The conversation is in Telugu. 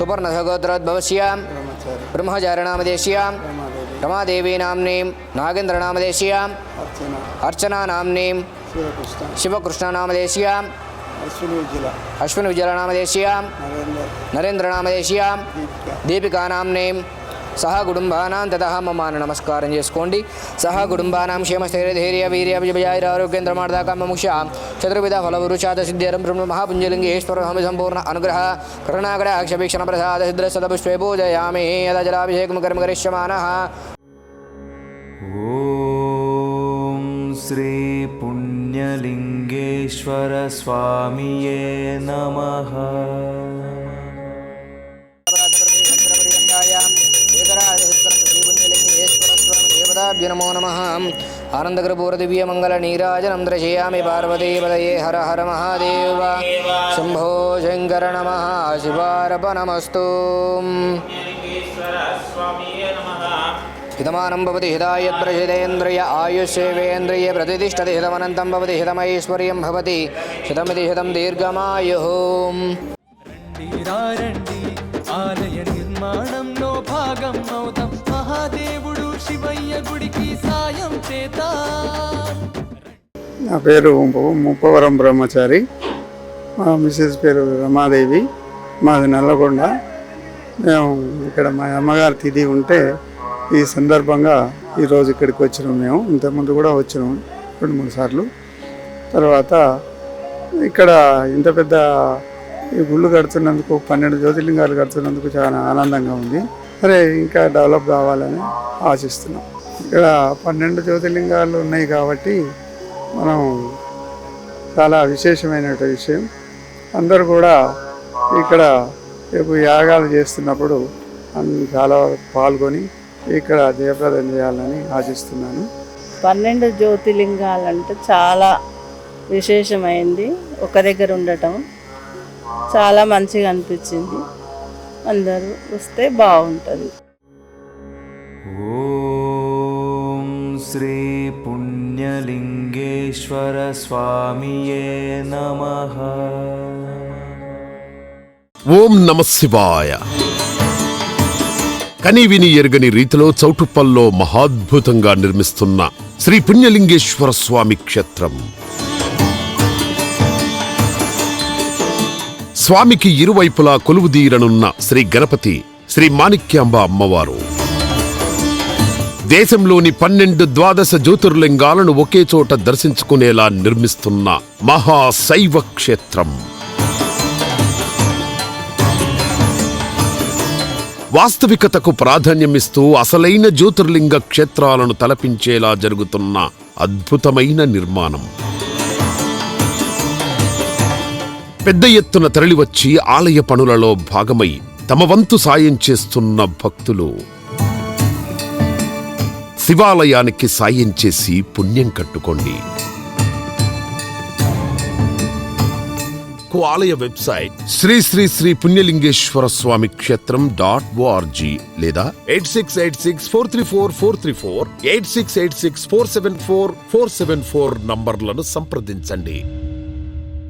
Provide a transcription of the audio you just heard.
सुपर्णसगोत्रोद्भवस्य ब्रह्मचारिणामदेशीय रमादेवी नाम्नीं नागेन्द्रनामदेशीय अर्चना नाम्नीं शिवकृष्णनामदेशीय अश्विनविजयनामदेशीय नरेंद्रनामदेशीय दीपिका नाम्नीं सह कुटुंबानां ततः ममान नमस्कारं చేసుకోండి सह कुटुंबानां क्षेमस्थैर्यधैर्य वीर्य विजयारोग्येन्द्रमार्दाकाममुक्षा चतुर्विध फलवृक्षाद सिद्ध्यरं ब्रह्म महापुञ्जलिङ्गेश्वर संपूर्ण अनुग्रह करुणाकटाक्षवीक्षण प्रसाद सिद्धसदपुष्पे पूजयामि यदा जलाभिषेकं कर्म करिष्यमानः। ओम श्री पुण्यलिंगेश्वर स्वामिये नमः। नमो नमः। आनंदकर्पूर दिव्य मंगल नीराजनं दर्शयामि पार्वती पदये हर हर महादेव शंभो शंकर नमः शिवार्पणमस्तु। हितमानं भवति हितायत्र हितेन्द्रिय आयुष्येवेन्द्रिये प्रतिष्ठति हितमनन्तं भवति हितमैश्वर्यं भवति हितमिति हितं दीर्घमायुः। ఆలయ నిర్మాణంలో భాగం అవుతాం మహాదేవుడు శివయ్య గుడికి సాయం చేద్దాం. నా పేరు ముప్పవరం బ్రహ్మచారి, మా మిసెస్ పేరు రమాదేవి, మాది నల్లగొండ. మేము ఇక్కడ మా అమ్మగారి తిథి ఉంటే ఈ సందర్భంగా ఈరోజు ఇక్కడికి వచ్చినాం. మేము ఇంతకుముందు కూడా వచ్చినాం 2-3 సార్లు. తర్వాత ఇక్కడ ఇంత పెద్ద ఈ గుళ్ళు కడుతున్నందుకు 12 జ్యోతిర్లింగాలు కడుతున్నందుకు చాలా ఆనందంగా ఉంది. సరే ఇంకా డెవలప్ కావాలని ఆశిస్తున్నాం. ఇక్కడ 12 జ్యోతిర్లింగాలు ఉన్నాయి కాబట్టి మనం చాలా విశేషమైన విషయం. అందరూ కూడా ఇక్కడ రేపు యాగాలు చేస్తున్నప్పుడు చాలా పాల్గొని ఇక్కడ జయప్రదం చేయాలని ఆశిస్తున్నాను. 12 జ్యోతిర్లింగాలంటే చాలా విశేషమైంది. ఒక దగ్గర ఉండటం చాలా మంచిగా అనిపించింది. అందరూ వస్తే బాగుంటుంది. ఓం శ్రీ పుణ్యలింగేశ్వర స్వామియే నమః. ఓం నమః శివాయ. కనీవిని ఎరుగని రీతిలో చౌటుప్పల్లో మహాద్భుతంగా నిర్మిస్తున్న శ్రీ పుణ్యలింగేశ్వర స్వామి క్షేత్రం. స్వామికి ఇరువైపులా కొలువుదీరనున్న శ్రీ గణపతి, శ్రీ మాణిక్యాంబ అమ్మవారు దేశంలోని 12 ద్వాదశ జ్యోతిర్లింగాలను ఒకే చోట దర్శించుకునేలా నిర్మిస్తున్న మహాశైవ క్షేత్రం. వాస్తవికతకు ప్రాధాన్యమిస్తూ అసలైన జ్యోతిర్లింగ క్షేత్రాలను తలపించేలా జరుగుతున్న అద్భుతమైన నిర్మాణం. పెద్ద ఎత్తున తరలివచ్చి ఆలయ పనులలో భాగమై తమ వంతు సాయం చేస్తున్న భక్తులు శివాలయానికి సాయం చేసి పుణ్యం కట్టుకోండి. ఆలయ వెబ్సైట్ శ్రీ శ్రీ శ్రీ పుణ్యలింగేశ్వర స్వామి క్షేత్రం .org లేదా 8686434434 8686474474 నంబర్లను సంప్రదించండి.